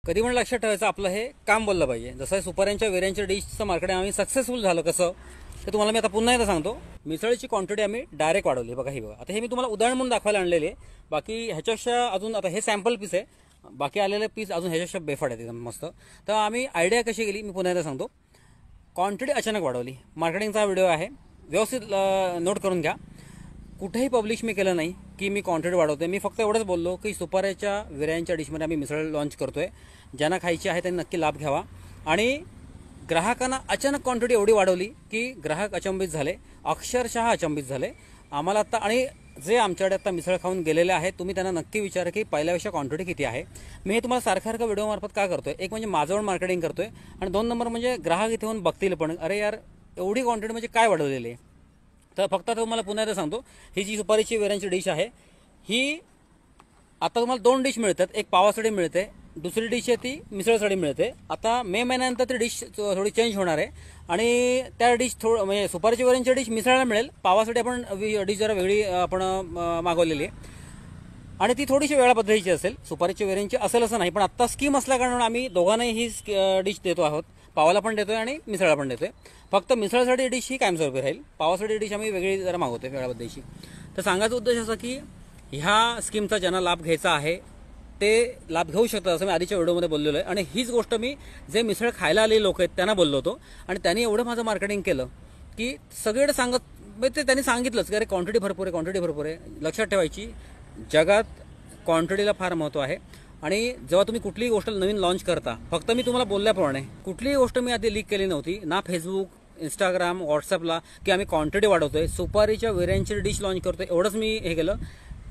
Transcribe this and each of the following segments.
कधी पण लक्षात ठेवायचं आपलं हे काम बोललं पाहिजे। जसं सुपाऱ्यांच्या वेऱ्यांच्या डिशचं मार्केटिंग आम्ही सक्सेसफुल झालं कसं ते तुम्हाला मी आता पुन्हा एकदा सांगतो। मिसळीची क्वांटिटी आम्ही डायरेक्ट वाढवली बघा। ही बघा आता हे मी तुम्हाला उदाहरण म्हणून दाखवायला आणलेले आहे। बाकी ह्याच्यापेक्षा अजून आता हे सॅम्पल पीस आहे, बाकी आलेले पीस अजून ह्याच्यापेक्षा बेफाड आहेत एकदम मस्त। तर आम्ही आयडिया कशी केली मी पुन्हा एकदा सांगतो। क्वांटिटी अचानक वाढवली, मार्केटिंगचा व्हिडिओ आहे, व्यवस्थित नोट करून घ्या। कुठेही पब्लिश मी केलं नाही की मी क्वांटिटी वाढवतोय। मी फक्त एवढंच बोललो की सुपाऱ्याच्या वेऱ्यांच्या डिशमध्ये आम्ही मिसळ लॉन्च करतोय, ज्यांना खायची आहे त्यांनी नक्की लाभ घ्यावा। आणि ग्राहकांना अचानक क्वांटिटी एवढी वाढवली की ग्राहक अचंबित झाले, अक्षरशः अचंबित झाले आम्हाला आता। आणि जे आमच्याकडे आता मिसळ खाऊन गेलेले आहेत तुम्ही त्यांना नक्की विचारा की पहिल्यापेक्षा क्वांटिटी किती आहे। मी हे तुम्हाला सारखं व्हिडिओ मार्फत का करतोय, एक म्हणजे माझ्यावर मार्केटिंग करतोय आणि दोन नंबर म्हणजे ग्राहक इथे येऊन बघतील पण अरे यार एवढी क्वांटिटी म्हणजे काय वाढवलेली आहे। तर फक्त तुम्हाला पुन्हा एकदा सांगतो, ही जी सुपारीची वेऱ्यांची डिश आहे ही आता तुम्हाला दोन डिश मिळतात, एक पावासाठी मिळते, दुसरी डिश आहे ती मिसळसाठी मिळते। आता मे महिन्यानंतर ती डिश थोडी चेंज होणार आहे आणि त्या डिश म्हणजे सुपारीची वेऱ्यांची डिश मिसळायला मिळेल, पावासाठी आपण डिश जरा वेगळी आपण मागवलेली आहे आणि ती थोडीशी वेगळ्या पद्धतीची असेल। सुपारीची वेऱ्यांची असेल असं नाही, पण आत्ता स्कीम असल्या कारण आम्ही दोघांनाही ही डिश देतो आहोत, पावाला पण देतोय आणि मिसळला पण देतोय। फक्त मिसळसाठी डिश ही कायमस्वरूपी राहील, पावासाठी डिश आम्ही वेगळी जरा मागवतोय वेगळ्या पद्धतीची। तर सांगायचा उद्देश असा की ह्या स्कीमचा ज्यांना लाभ घ्यायचा आहे ते लाभ घेऊ शकतात असं मी आधीच्या व्हिडिओमध्ये बोललेलो आहे। आणि हीच गोष्ट मी जे मिसळ खायला आलेले लोक आहेत त्यांना बोललो होतो आणि त्यांनी एवढं माझं मार्केटिंग केलं की सगळीकडे सांगत ते त्यांनी सांगितलंच की अरे क्वांटिटी भरपूर आहे, क्वांटिटी भरपूर आहे। लक्षात ठेवायची जगात क्वांटिटीला फार महत्त्व आहे। आणि जेव्हा तुम्ही कुठलीही गोष्ट नवीन लॉन्च करता, फक्त मी तुम्हाला बोलल्याप्रमाणे कुठलीही गोष्ट मी आधी लीक केली नव्हती ना फेसबुक, इंस्टाग्राम, व्हॉट्सअपला की आम्ही क्वांटिटी वाढवतोय, सुपारीच्या वेऱ्यांची डिश लॉन्च करतोय, एवढंच मी हे केलं।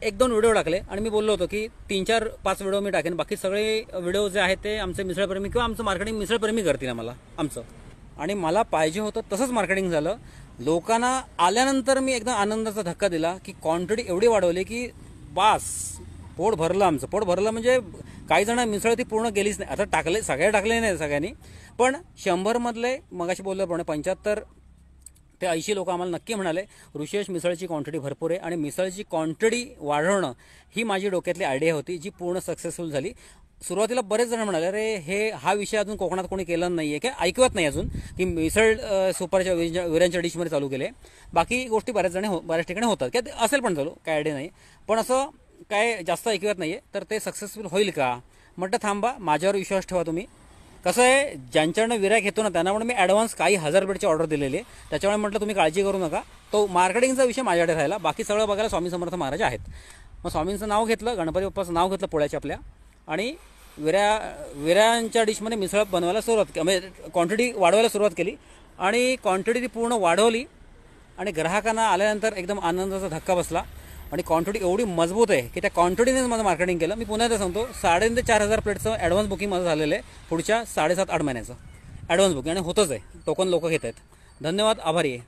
एक दोन व्हिडिओ टाकले आणि मी बोललो होतो की 3-4-5 व्हिडिओ मी टाकेन, बाकी सगळे व्हिडिओ जे आहेत ते आमचे मिसळप्रेमी किंवा आमचं मार्केटिंग मिसळप्रेमी करतील आम्हाला आमचं। आणि मला पाहिजे होतं तसंच मार्केटिंग झालं। लोकांना आल्यानंतर मी एकदम आनंदाचा धक्का दिला की क्वांटिटी एवढी वाढवली की बास पोट भरलं आमचं। पोट भरलं म्हणजे काही जण मिसळ ती पूर्ण गेलीच नाही, आता टाकले सगळे टाकले नाही सगळ्यांनी, पण 100 मधले मगाशी बोलल्याप्रमाणे 75 ते 80 लोक आम्हाला नक्की म्हणाले ऋषेश मिसळची क्वांटिटी भरपूर आहे आणि मिसळची क्वांटिटी वाढवणं ही माझी डोक्यातली आयडिया होती जी पूर्ण सक्सेसफुल झाली। सुरुवातीला बरेच जण म्हणाले अरे हा विषय अजून कोकणात कोणी केला नाही आहे, काय ऐकवत नाही अजून की मिसळ सुपारीच्या वेऱ्यांच्या डिशमध्ये चालू केले। बाकी गोष्टी बऱ्याच ठिकाणी होतात, काय असेल पण चालू, काय आयडिया नाही, पण असं काय जास्त ऐकवत नाही आहे। तर ते सक्सेसफुल होईल का म्हटलं थांबा, माझ्यावर विश्वास ठेवा तुम्ही। कसं आहे ज्यांच्याकडनं विराय घेतो ना त्यांना पण मी ॲडव्हान्स काही 1000 बेडची ऑर्डर दिलेली आहे, त्याच्यामुळे म्हटलं तुम्ही काळजी करू नका। तो मार्केटिंगचा विषय माझ्याकडे राहिला, बाकी सगळं बघायला स्वामी समर्थ महाराज आहेत। मग स्वामींचं नाव घेतलं, गणपती बाप्पाचं नाव घेतलं पोळ्याच्या आपल्या आणि वेऱ्यांच्या डिशमध्ये मिसळ बनवायला सुरुवात केली, म्हणजे क्वांटिटी वाढवायला सुरुवात केली आणि क्वांटिटी ती पूर्ण वाढवली आणि ग्राहकांना आल्यानंतर एकदम आनंदाचा धक्का बसला। आणि क्वांटिटी एवढी मजबूत आहे की त्या क्वांटिटीनेच माझं मार्केटिंग केलं। मी पुन्हा एकदा सांगतो 3,500 ते 4,000 प्लेटचं ॲडव्हान्स बुकिंग माझं झालेलं आहे, पुढच्या 7.5-8 महिन्याचं ॲडव्हान्स बुकिंग आणि होतच आहे, टोकन लोक घेत आहेत। धन्यवाद, आभारी आहे।